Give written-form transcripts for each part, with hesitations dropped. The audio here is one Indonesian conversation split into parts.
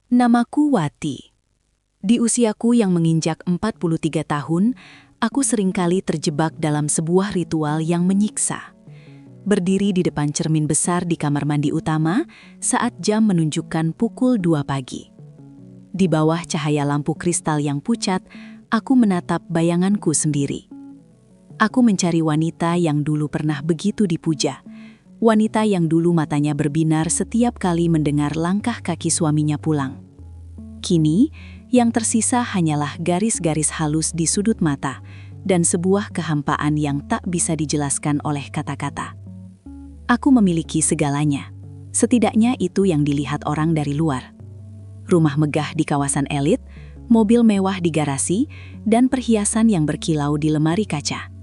Namaku Wati. Di usiaku yang menginjak 43 tahun, aku seringkali terjebak dalam sebuah ritual yang menyiksa. Berdiri di depan cermin besar di kamar mandi utama saat jam menunjukkan pukul 2 pagi. Di bawah cahaya lampu kristal yang pucat, aku menatap bayanganku sendiri. Aku mencari wanita yang dulu pernah begitu dipuja. Wanita yang dulu matanya berbinar setiap kali mendengar langkah kaki suaminya pulang. Kini, yang tersisa hanyalah garis-garis halus di sudut mata dan sebuah kehampaan yang tak bisa dijelaskan oleh kata-kata. Aku memiliki segalanya. Setidaknya itu yang dilihat orang dari luar. Rumah megah di kawasan elit, mobil mewah di garasi, dan perhiasan yang berkilau di lemari kaca.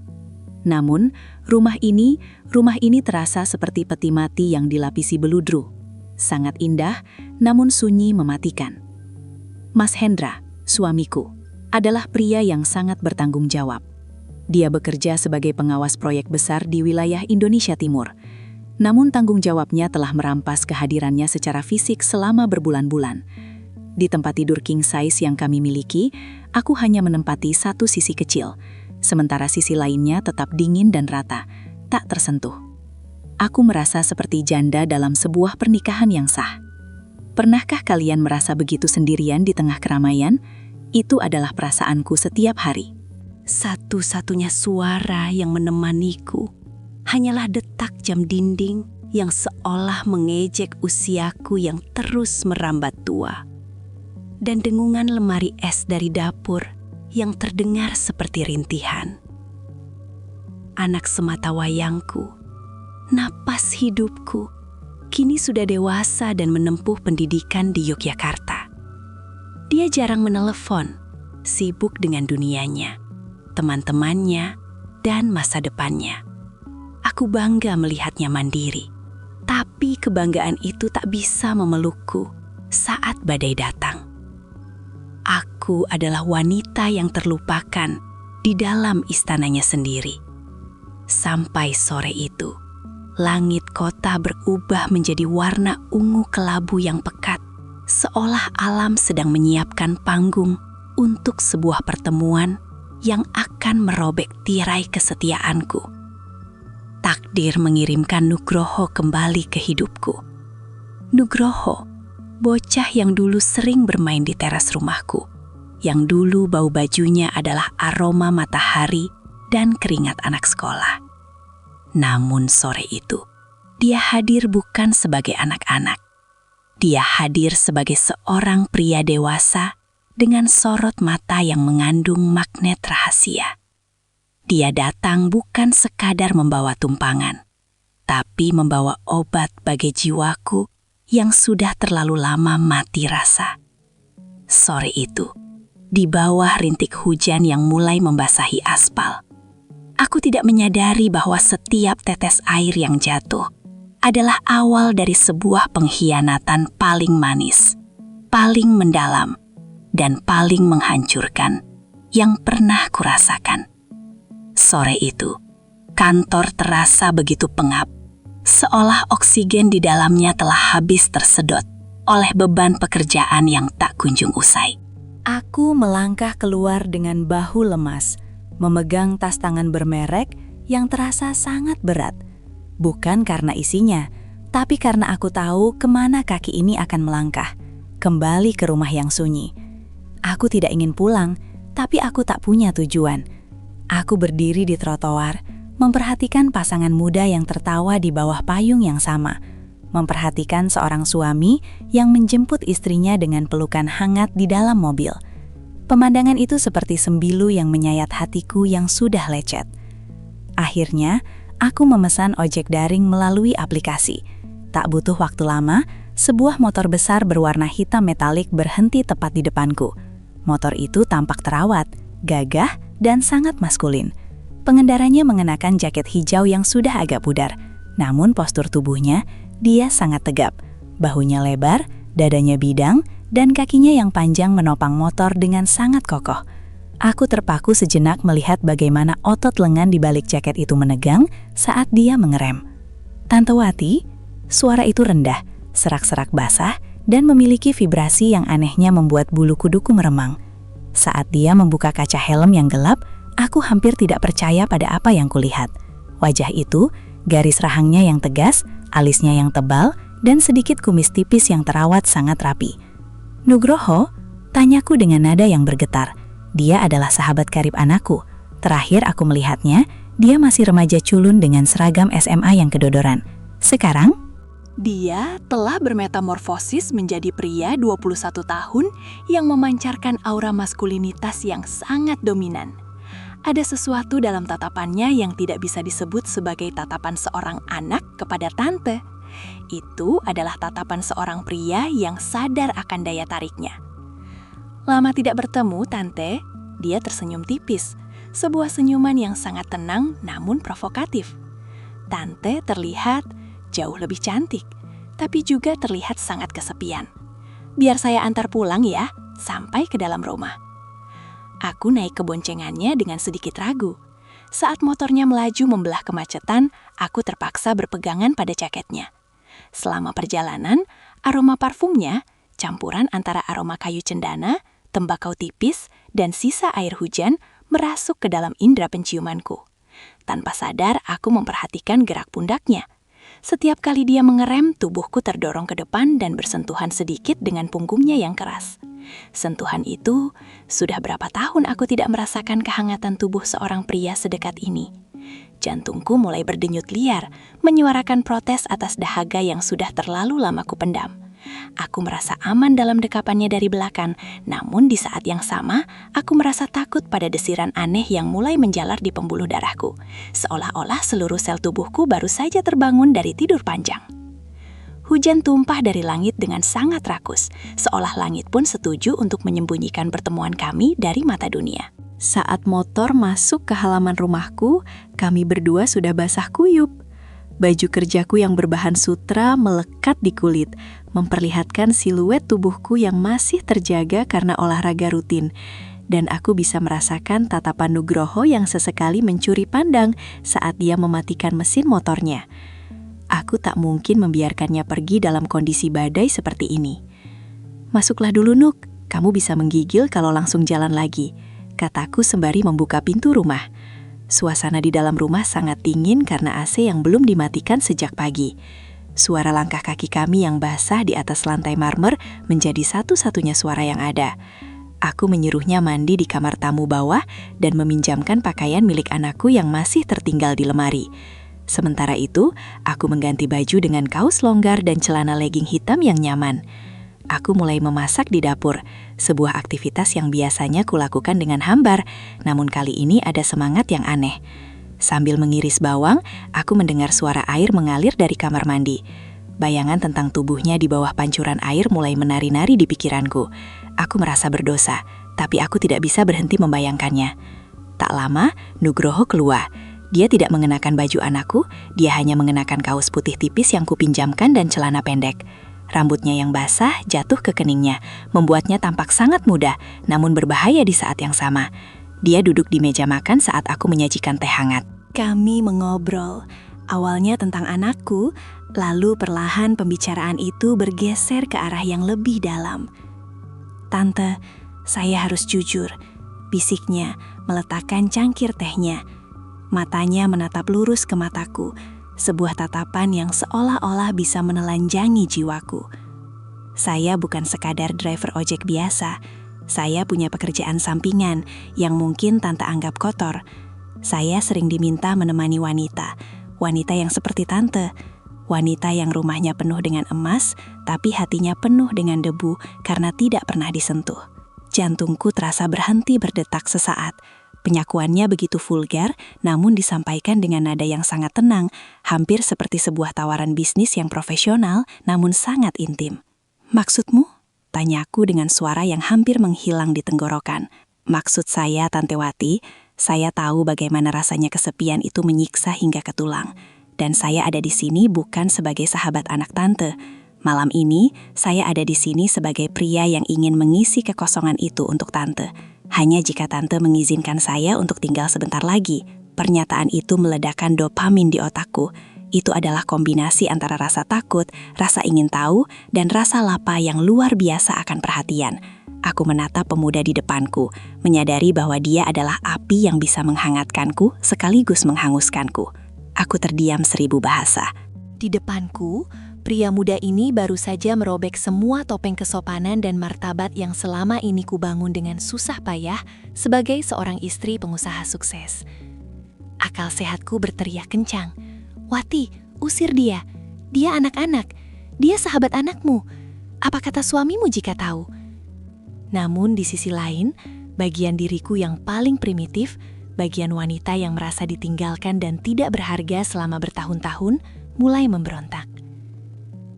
Namun, rumah ini terasa seperti peti mati yang dilapisi beludru. Sangat indah, namun sunyi mematikan. Mas Hendra, suamiku, adalah pria yang sangat bertanggung jawab. Dia bekerja sebagai pengawas proyek besar di wilayah Indonesia Timur. Namun tanggung jawabnya telah merampas kehadirannya secara fisik selama berbulan-bulan. Di tempat tidur king size yang kami miliki, aku hanya menempati satu sisi kecil, sementara sisi lainnya tetap dingin dan rata, tak tersentuh. Aku merasa seperti janda dalam sebuah pernikahan yang sah. Pernahkah kalian merasa begitu sendirian di tengah keramaian? Itu adalah perasaanku setiap hari. Satu-satunya suara yang menemaniku hanyalah detak jam dinding yang seolah mengejek usiaku yang terus merambat tua. Dan dengungan lemari es dari dapur yang terdengar seperti rintihan. Anak sematawayangku, napas hidupku, kini sudah dewasa dan menempuh pendidikan di Yogyakarta. Dia jarang menelepon, sibuk dengan dunianya, teman-temannya, dan masa depannya. Aku bangga melihatnya mandiri, tapi kebanggaan itu tak bisa memelukku saat badai datang. Aku adalah wanita yang terlupakan di dalam istananya sendiri. Sampai sore itu, langit kota berubah menjadi warna ungu kelabu yang pekat, seolah alam sedang menyiapkan panggung untuk sebuah pertemuan yang akan merobek tirai kesetiaanku. Takdir mengirimkan Nugroho kembali ke hidupku. Nugroho, bocah yang dulu sering bermain di teras rumahku, yang dulu bau bajunya adalah aroma matahari dan keringat anak sekolah. Namun sore itu, dia hadir bukan sebagai anak-anak. Dia hadir sebagai seorang pria dewasa dengan sorot mata yang mengandung magnet rahasia. Dia datang bukan sekadar membawa tumpangan, tapi membawa obat bagi jiwaku yang sudah terlalu lama mati rasa. Sore itu, di bawah rintik hujan yang mulai membasahi aspal, aku tidak menyadari bahwa setiap tetes air yang jatuh adalah awal dari sebuah pengkhianatan paling manis, paling mendalam, dan paling menghancurkan yang pernah kurasakan. Sore itu, kantor terasa begitu pengap, seolah oksigen di dalamnya telah habis tersedot oleh beban pekerjaan yang tak kunjung usai. Aku melangkah keluar dengan bahu lemas, memegang tas tangan bermerek yang terasa sangat berat. Bukan karena isinya, tapi karena aku tahu kemana kaki ini akan melangkah, kembali ke rumah yang sunyi. Aku tidak ingin pulang, tapi aku tak punya tujuan. Aku berdiri di trotoar, memperhatikan pasangan muda yang tertawa di bawah payung yang sama, memperhatikan seorang suami yang menjemput istrinya dengan pelukan hangat di dalam mobil. Pemandangan itu seperti sembilu yang menyayat hatiku yang sudah lecet. Akhirnya, aku memesan ojek daring melalui aplikasi. Tak butuh waktu lama, sebuah motor besar berwarna hitam metalik berhenti tepat di depanku. Motor itu tampak terawat, gagah, dan sangat maskulin. Pengendaranya mengenakan jaket hijau yang sudah agak pudar, namun postur tubuhnya, dia sangat tegap. Bahunya lebar, dadanya bidang, dan kakinya yang panjang menopang motor dengan sangat kokoh. Aku terpaku sejenak melihat bagaimana otot lengan di balik jaket itu menegang saat dia mengerem. "Tante Wati," suara itu rendah, serak-serak basah, dan memiliki vibrasi yang anehnya membuat bulu kuduku meremang. Saat dia membuka kaca helm yang gelap, aku hampir tidak percaya pada apa yang kulihat. Wajah itu, garis rahangnya yang tegas, alisnya yang tebal, dan sedikit kumis tipis yang terawat sangat rapi. "Nugroho?" tanyaku dengan nada yang bergetar. Dia adalah sahabat karib anakku. Terakhir aku melihatnya, dia masih remaja culun dengan seragam SMA yang kedodoran. Sekarang, Dia telah bermetamorfosis menjadi pria 21 tahun yang memancarkan aura maskulinitas yang sangat dominan. Ada sesuatu dalam tatapannya yang tidak bisa disebut sebagai tatapan seorang anak kepada tante. Itu adalah tatapan seorang pria yang sadar akan daya tariknya. Lama tidak bertemu, Tante. Dia tersenyum tipis, sebuah senyuman yang sangat tenang namun provokatif. Tante terlihat jauh lebih cantik, tapi juga terlihat sangat kesepian. Biar saya antar pulang ya, sampai ke dalam rumah. Aku naik ke boncengannya dengan sedikit ragu. Saat motornya melaju membelah kemacetan, aku terpaksa berpegangan pada jaketnya. Selama perjalanan, aroma parfumnya, campuran antara aroma kayu cendana, tembakau tipis, dan sisa air hujan merasuk ke dalam indera penciumanku. Tanpa sadar, aku memperhatikan gerak pundaknya. Setiap kali dia mengerem, tubuhku terdorong ke depan dan bersentuhan sedikit dengan punggungnya yang keras. Sentuhan itu, sudah berapa tahun aku tidak merasakan kehangatan tubuh seorang pria sedekat ini. Jantungku mulai berdenyut liar, menyuarakan protes atas dahaga yang sudah terlalu lama kupendam. Aku merasa aman dalam dekapannya dari belakang, namun di saat yang sama, aku merasa takut pada desiran aneh yang mulai menjalar di pembuluh darahku. Seolah-olah seluruh sel tubuhku baru saja terbangun dari tidur panjang. Hujan tumpah dari langit dengan sangat rakus, seolah langit pun setuju untuk menyembunyikan pertemuan kami dari mata dunia. Saat motor masuk ke halaman rumahku, kami berdua sudah basah kuyup. Baju kerjaku yang berbahan sutra melekat di kulit, memperlihatkan siluet tubuhku yang masih terjaga karena olahraga rutin. Dan aku bisa merasakan tatapan Nugroho yang sesekali mencuri pandang saat dia mematikan mesin motornya. Aku tak mungkin membiarkannya pergi dalam kondisi badai seperti ini. "Masuklah dulu, Nuk. Kamu bisa menggigil kalau langsung jalan lagi," kataku sembari membuka pintu rumah. Suasana di dalam rumah sangat dingin karena AC yang belum dimatikan sejak pagi. Suara langkah kaki kami yang basah di atas lantai marmer menjadi satu-satunya suara yang ada. Aku menyuruhnya mandi di kamar tamu bawah dan meminjamkan pakaian milik anakku yang masih tertinggal di lemari. Sementara itu, aku mengganti baju dengan kaos longgar dan celana legging hitam yang nyaman. Aku mulai memasak di dapur, sebuah aktivitas yang biasanya kulakukan dengan hambar, namun kali ini ada semangat yang aneh. Sambil mengiris bawang, aku mendengar suara air mengalir dari kamar mandi. Bayangan tentang tubuhnya di bawah pancuran air mulai menari-nari di pikiranku. Aku merasa berdosa, tapi aku tidak bisa berhenti membayangkannya. Tak lama, Nugroho keluar. Dia tidak mengenakan baju anakku, dia hanya mengenakan kaos putih tipis yang kupinjamkan dan celana pendek. Rambutnya yang basah jatuh ke keningnya, membuatnya tampak sangat muda, namun berbahaya di saat yang sama. Dia duduk di meja makan saat aku menyajikan teh hangat. Kami mengobrol, awalnya tentang anakku, lalu perlahan pembicaraan itu bergeser ke arah yang lebih dalam. "Tante, saya harus jujur," bisiknya meletakkan cangkir tehnya. Matanya menatap lurus ke mataku, sebuah tatapan yang seolah-olah bisa menelanjangi jiwaku. "Saya bukan sekadar driver ojek biasa. Saya punya pekerjaan sampingan yang mungkin Tante anggap kotor. Saya sering diminta menemani wanita yang seperti Tante. Wanita yang rumahnya penuh dengan emas, tapi hatinya penuh dengan debu karena tidak pernah disentuh." Jantungku terasa berhenti berdetak sesaat. Penyakuannya begitu vulgar, namun disampaikan dengan nada yang sangat tenang, hampir seperti sebuah tawaran bisnis yang profesional, namun sangat intim. "Maksudmu?" tanyaku dengan suara yang hampir menghilang di tenggorokan. "Maksud saya, Tante Wati, saya tahu bagaimana rasanya kesepian itu menyiksa hingga ke tulang. Dan saya ada di sini bukan sebagai sahabat anak Tante. Malam ini, saya ada di sini sebagai pria yang ingin mengisi kekosongan itu untuk Tante. Hanya jika Tante mengizinkan saya untuk tinggal sebentar lagi." Pernyataan itu meledakkan dopamin di otakku. Itu adalah kombinasi antara rasa takut, rasa ingin tahu, dan rasa lapar yang luar biasa akan perhatian. Aku menatap pemuda di depanku, menyadari bahwa dia adalah api yang bisa menghangatkanku sekaligus menghanguskanku. Aku terdiam 1000 bahasa. Di depanku, pria muda ini baru saja merobek semua topeng kesopanan dan martabat yang selama ini kubangun dengan susah payah sebagai seorang istri pengusaha sukses. Akal sehatku berteriak kencang. Wati, usir dia. Dia anak-anak. Dia sahabat anakmu. Apa kata suamimu jika tahu? Namun di sisi lain, bagian diriku yang paling primitif, bagian wanita yang merasa ditinggalkan dan tidak berharga selama bertahun-tahun, mulai memberontak.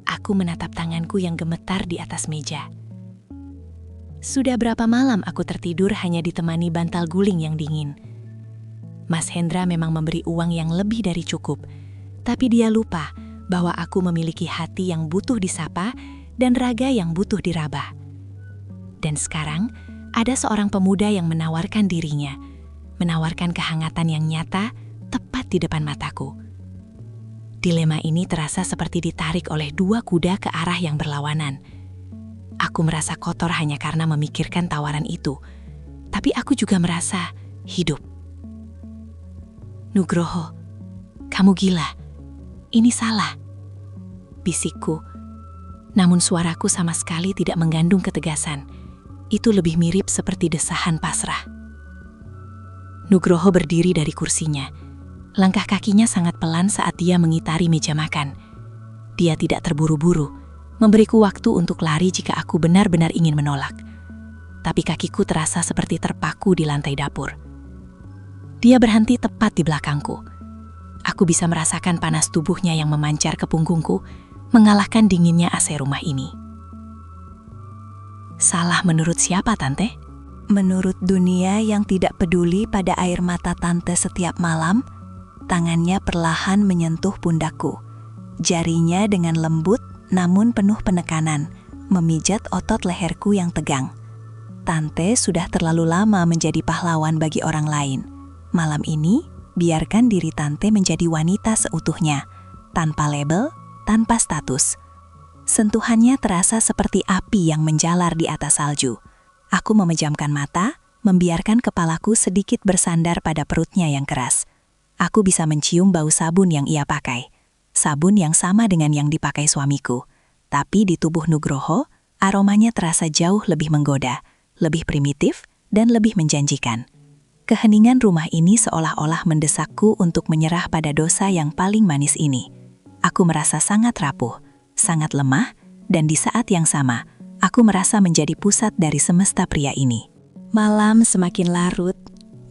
Aku menatap tanganku yang gemetar di atas meja. Sudah berapa malam aku tertidur hanya ditemani bantal guling yang dingin. Mas Hendra memang memberi uang yang lebih dari cukup, tapi dia lupa bahwa aku memiliki hati yang butuh disapa dan raga yang butuh diraba. Dan sekarang, ada seorang pemuda yang menawarkan dirinya, menawarkan kehangatan yang nyata tepat di depan mataku. Dilema ini terasa seperti ditarik oleh 2 kuda ke arah yang berlawanan. Aku merasa kotor hanya karena memikirkan tawaran itu, tapi aku juga merasa hidup. Nugroho, kamu gila. Ini salah, bisikku. Namun suaraku sama sekali tidak mengandung ketegasan. Itu lebih mirip seperti desahan pasrah. Nugroho berdiri dari kursinya. Langkah kakinya sangat pelan saat dia mengitari meja makan. Dia tidak terburu-buru, memberiku waktu untuk lari jika aku benar-benar ingin menolak. Tapi kakiku terasa seperti terpaku di lantai dapur. Dia berhenti tepat di belakangku. Aku bisa merasakan panas tubuhnya yang memancar ke punggungku, mengalahkan dinginnya AC rumah ini. Salah menurut siapa, Tante? Menurut dunia yang tidak peduli pada air mata Tante setiap malam, tangannya perlahan menyentuh pundakku. Jarinya dengan lembut namun penuh penekanan, memijat otot leherku yang tegang. Tante sudah terlalu lama menjadi pahlawan bagi orang lain. Malam ini, biarkan diri Tante menjadi wanita seutuhnya, tanpa label, tanpa status. Sentuhannya terasa seperti api yang menjalar di atas salju. Aku memejamkan mata, membiarkan kepalaku sedikit bersandar pada perutnya yang keras. Aku bisa mencium bau sabun yang ia pakai. Sabun yang sama dengan yang dipakai suamiku. Tapi di tubuh Nugroho, aromanya terasa jauh lebih menggoda, lebih primitif, dan lebih menjanjikan. Keheningan rumah ini seolah-olah mendesakku untuk menyerah pada dosa yang paling manis ini. Aku merasa sangat rapuh, sangat lemah, dan di saat yang sama, aku merasa menjadi pusat dari semesta pria ini. Malam semakin larut,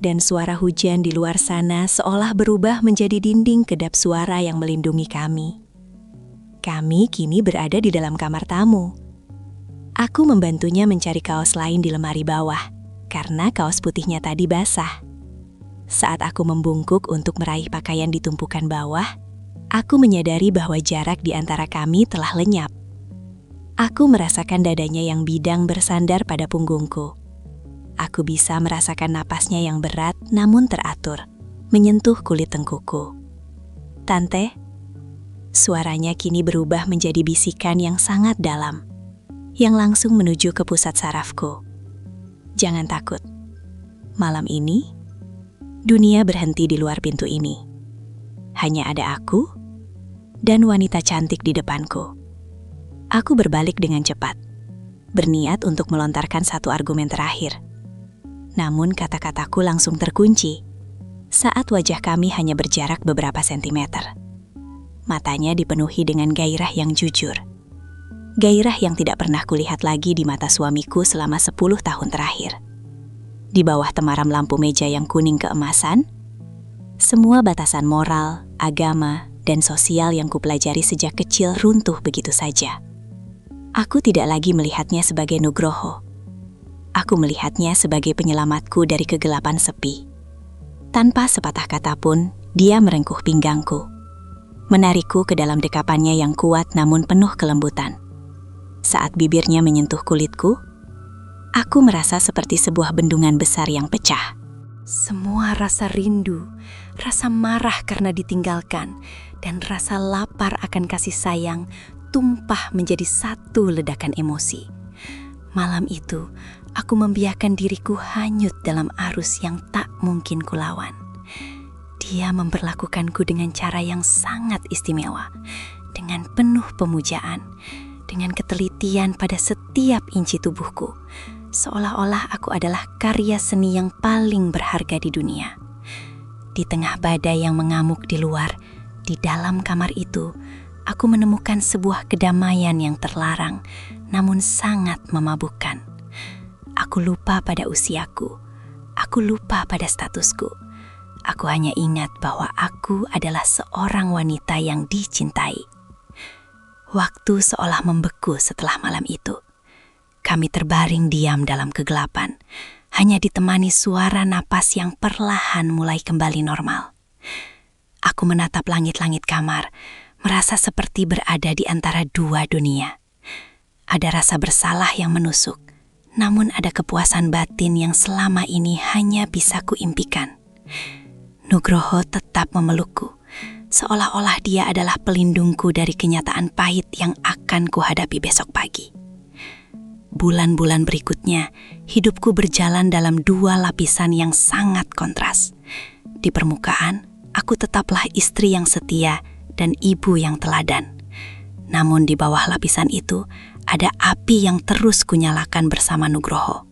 dan suara hujan di luar sana seolah berubah menjadi dinding kedap suara yang melindungi kami. Kami kini berada di dalam kamar tamu. Aku membantunya mencari kaos lain di lemari bawah, karena kaos putihnya tadi basah. Saat aku membungkuk untuk meraih pakaian di tumpukan bawah, aku menyadari bahwa jarak di antara kami telah lenyap. Aku merasakan dadanya yang bidang bersandar pada punggungku. Aku bisa merasakan napasnya yang berat namun teratur, menyentuh kulit tengkukku. Tante, suaranya kini berubah menjadi bisikan yang sangat dalam, yang langsung menuju ke pusat sarafku. Jangan takut. Malam ini, dunia berhenti di luar pintu ini. Hanya ada aku dan wanita cantik di depanku. Aku berbalik dengan cepat, berniat untuk melontarkan satu argumen terakhir. Namun kata-kataku langsung terkunci saat wajah kami hanya berjarak beberapa sentimeter. Matanya dipenuhi dengan gairah yang jujur. Gairah yang tidak pernah kulihat lagi di mata suamiku selama 10 tahun terakhir. Di bawah temaram lampu meja yang kuning keemasan, semua batasan moral, agama, dan sosial yang kupelajari sejak kecil runtuh begitu saja. Aku tidak lagi melihatnya sebagai Nugroho. Aku melihatnya sebagai penyelamatku dari kegelapan sepi. Tanpa sepatah kata pun, dia merengkuh pinggangku, menarikku ke dalam dekapannya yang kuat namun penuh kelembutan. Saat bibirnya menyentuh kulitku, aku merasa seperti sebuah bendungan besar yang pecah. Semua rasa rindu, rasa marah karena ditinggalkan, dan rasa lapar akan kasih sayang tumpah menjadi satu ledakan emosi. Malam itu, aku membiarkan diriku hanyut dalam arus yang tak mungkin kulawan. Dia memperlakukanku dengan cara yang sangat istimewa, dengan penuh pemujaan, dengan ketelitian pada setiap inci tubuhku, seolah-olah aku adalah karya seni yang paling berharga di dunia. Di tengah badai yang mengamuk di luar, di dalam kamar itu, aku menemukan sebuah kedamaian yang terlarang, namun sangat memabukkan. Aku lupa pada usiaku, aku lupa pada statusku. Aku hanya ingat bahwa aku adalah seorang wanita yang dicintai. Waktu seolah membeku setelah malam itu. Kami terbaring diam dalam kegelapan, hanya ditemani suara napas yang perlahan mulai kembali normal. Aku menatap langit-langit kamar, merasa seperti berada di antara dua dunia. Ada rasa bersalah yang menusuk, namun ada kepuasan batin yang selama ini hanya bisa kuimpikan. Nugroho tetap memelukku, seolah-olah dia adalah pelindungku dari kenyataan pahit yang akan kuhadapi besok pagi. Bulan-bulan berikutnya, hidupku berjalan dalam dua lapisan yang sangat kontras. Di permukaan, aku tetaplah istri yang setia dan ibu yang teladan. Namun di bawah lapisan itu, ada api yang terus kunyalakan bersama Nugroho.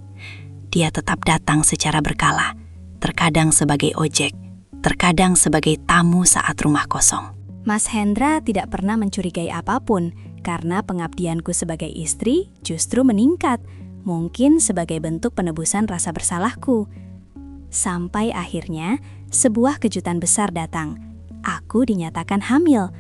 Dia tetap datang secara berkala, terkadang sebagai ojek, terkadang sebagai tamu saat rumah kosong. Mas Hendra tidak pernah mencurigai apapun karena pengabdianku sebagai istri justru meningkat, mungkin sebagai bentuk penebusan rasa bersalahku. Sampai akhirnya, sebuah kejutan besar datang. Aku dinyatakan hamil.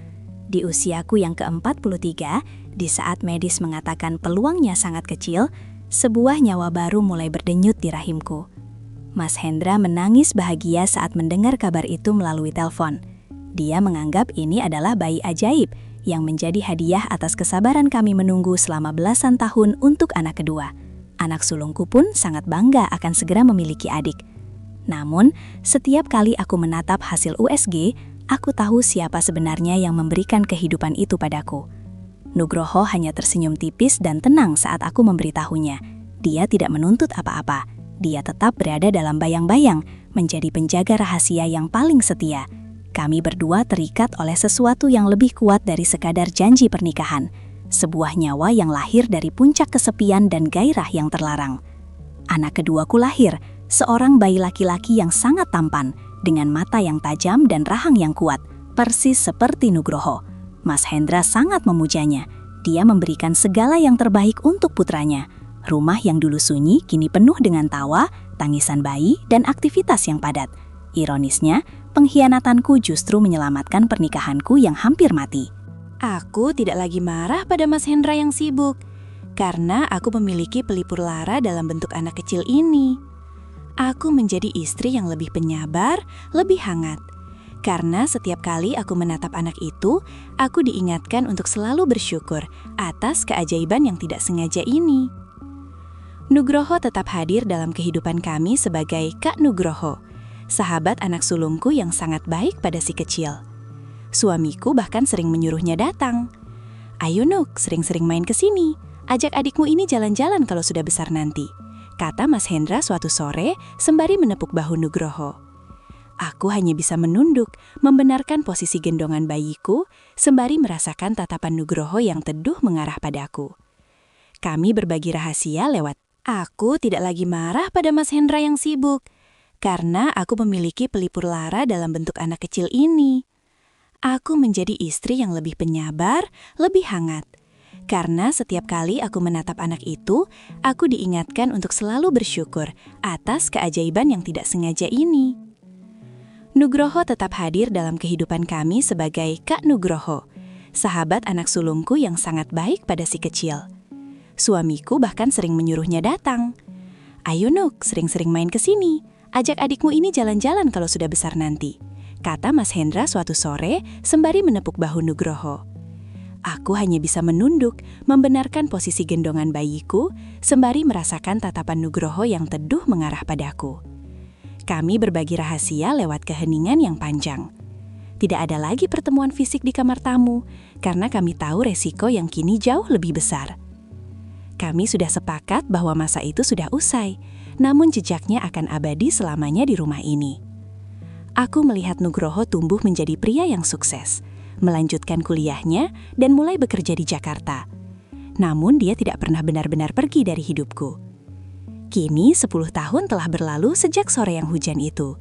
Di usiaku yang ke-43, di saat medis mengatakan peluangnya sangat kecil, sebuah nyawa baru mulai berdenyut di rahimku. Mas Hendra menangis bahagia saat mendengar kabar itu melalui telepon. Dia menganggap ini adalah bayi ajaib yang menjadi hadiah atas kesabaran kami menunggu selama belasan tahun untuk anak kedua. Anak sulungku pun sangat bangga akan segera memiliki adik. Namun, setiap kali aku menatap hasil USG, aku tahu siapa sebenarnya yang memberikan kehidupan itu padaku. Nugroho hanya tersenyum tipis dan tenang saat aku memberitahunya. Dia tidak menuntut apa-apa. Dia tetap berada dalam bayang-bayang, menjadi penjaga rahasia yang paling setia. Kami berdua terikat oleh sesuatu yang lebih kuat dari sekadar janji pernikahan. Sebuah nyawa yang lahir dari puncak kesepian dan gairah yang terlarang. Anak keduaku lahir, seorang bayi laki-laki yang sangat tampan, dengan mata yang tajam dan rahang yang kuat, persis seperti Nugroho. Mas Hendra sangat memujanya. Dia memberikan segala yang terbaik untuk putranya. Rumah yang dulu sunyi kini penuh dengan tawa, tangisan bayi, dan aktivitas yang padat. Ironisnya, pengkhianatanku justru menyelamatkan pernikahanku yang hampir mati. Aku tidak lagi marah pada Mas Hendra yang sibuk, karena aku memiliki pelipur lara dalam bentuk anak kecil ini. Aku menjadi istri yang lebih penyabar, lebih hangat. Karena setiap kali aku menatap anak itu, aku diingatkan untuk selalu bersyukur atas keajaiban yang tidak sengaja ini. Nugroho tetap hadir dalam kehidupan kami sebagai Kak Nugroho, sahabat anak sulungku yang sangat baik pada si kecil. Suamiku bahkan sering menyuruhnya datang. "Ayo Nuk, sering-sering main ke sini. Ajak adikmu ini jalan-jalan kalau sudah besar nanti," kata Mas Hendra suatu sore sembari menepuk bahu Nugroho. Aku hanya bisa menunduk, membenarkan posisi gendongan bayiku, sembari merasakan tatapan Nugroho yang teduh mengarah padaku. Kami berbagi rahasia lewat, "Aku tidak lagi marah pada Mas Hendra yang sibuk, karena aku memiliki pelipur lara dalam bentuk anak kecil ini. Aku menjadi istri yang lebih penyabar, lebih hangat. Karena setiap kali aku menatap anak itu, aku diingatkan untuk selalu bersyukur atas keajaiban yang tidak sengaja ini." Nugroho tetap hadir dalam kehidupan kami sebagai Kak Nugroho, sahabat anak sulungku yang sangat baik pada si kecil. Suamiku bahkan sering menyuruhnya datang. "Ayo Nuk, sering-sering main ke sini. Ajak adikmu ini jalan-jalan kalau sudah besar nanti," kata Mas Hendra suatu sore sembari menepuk bahu Nugroho. Aku hanya bisa menunduk, membenarkan posisi gendongan bayiku, sembari merasakan tatapan Nugroho yang teduh mengarah padaku. Kami berbagi rahasia lewat keheningan yang panjang. Tidak ada lagi pertemuan fisik di kamar tamu, karena kami tahu resiko yang kini jauh lebih besar. Kami sudah sepakat bahwa masa itu sudah usai, namun jejaknya akan abadi selamanya di rumah ini. Aku melihat Nugroho tumbuh menjadi pria yang sukses, melanjutkan kuliahnya dan mulai bekerja di Jakarta. Namun dia tidak pernah benar-benar pergi dari hidupku. Kini 10 tahun telah berlalu sejak sore yang hujan itu.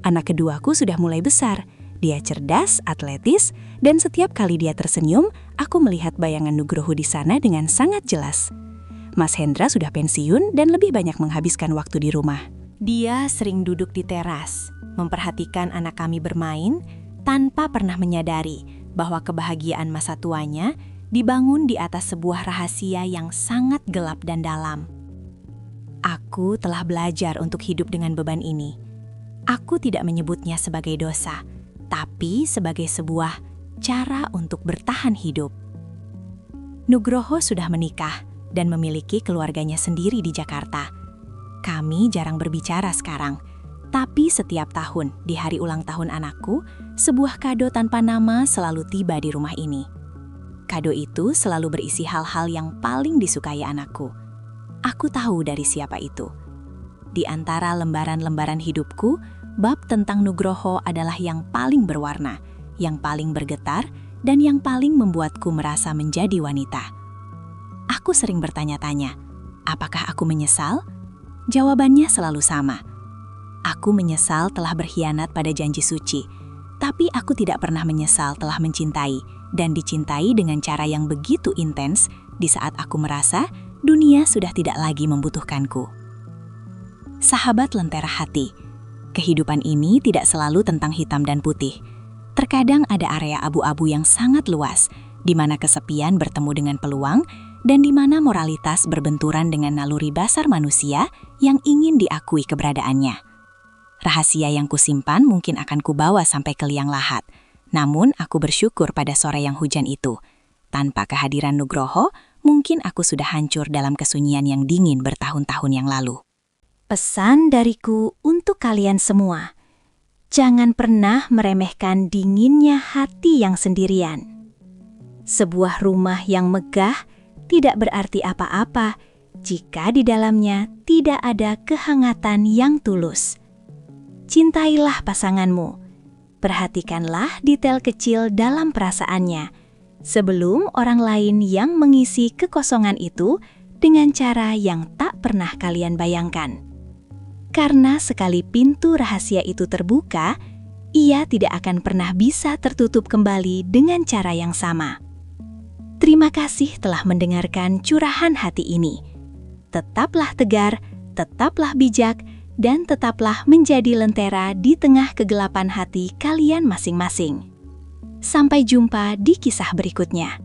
Anak keduaku sudah mulai besar. Dia cerdas, atletis, dan setiap kali dia tersenyum, aku melihat bayangan Nugroho di sana dengan sangat jelas. Mas Hendra sudah pensiun dan lebih banyak menghabiskan waktu di rumah. Dia sering duduk di teras, memperhatikan anak kami bermain, tanpa pernah menyadari bahwa kebahagiaan masa tuanya dibangun di atas sebuah rahasia yang sangat gelap dan dalam. Aku telah belajar untuk hidup dengan beban ini. Aku tidak menyebutnya sebagai dosa, tapi sebagai sebuah cara untuk bertahan hidup. Nugroho sudah menikah dan memiliki keluarganya sendiri di Jakarta. Kami jarang berbicara sekarang, tapi setiap tahun di hari ulang tahun anakku, sebuah kado tanpa nama selalu tiba di rumah ini. Kado itu selalu berisi hal-hal yang paling disukai anakku. Aku tahu dari siapa itu. Di antara lembaran-lembaran hidupku, bab tentang Nugroho adalah yang paling berwarna, yang paling bergetar, dan yang paling membuatku merasa menjadi wanita. Aku sering bertanya-tanya, apakah aku menyesal? Jawabannya selalu sama. Aku menyesal telah berkhianat pada janji suci, tapi aku tidak pernah menyesal telah mencintai dan dicintai dengan cara yang begitu intens di saat aku merasa dunia sudah tidak lagi membutuhkanku. Sahabat Lentera Hati, kehidupan ini tidak selalu tentang hitam dan putih. Terkadang ada area abu-abu yang sangat luas, di mana kesepian bertemu dengan peluang, dan di mana moralitas berbenturan dengan naluri dasar manusia yang ingin diakui keberadaannya. Rahasia yang kusimpan mungkin akan kubawa sampai ke liang lahat, namun aku bersyukur pada sore yang hujan itu. Tanpa kehadiran Nugroho, mungkin aku sudah hancur dalam kesunyian yang dingin bertahun-tahun yang lalu. Pesan dariku untuk kalian semua, jangan pernah meremehkan dinginnya hati yang sendirian. Sebuah rumah yang megah tidak berarti apa-apa jika di dalamnya tidak ada kehangatan yang tulus. Cintailah pasanganmu. Perhatikanlah detail kecil dalam perasaannya sebelum orang lain yang mengisi kekosongan itu dengan cara yang tak pernah kalian bayangkan. Karena sekali pintu rahasia itu terbuka, ia tidak akan pernah bisa tertutup kembali dengan cara yang sama. Terima kasih telah mendengarkan curahan hati ini. Tetaplah tegar, tetaplah bijak, dan tetaplah menjadi lentera di tengah kegelapan hati kalian masing-masing. Sampai jumpa di kisah berikutnya.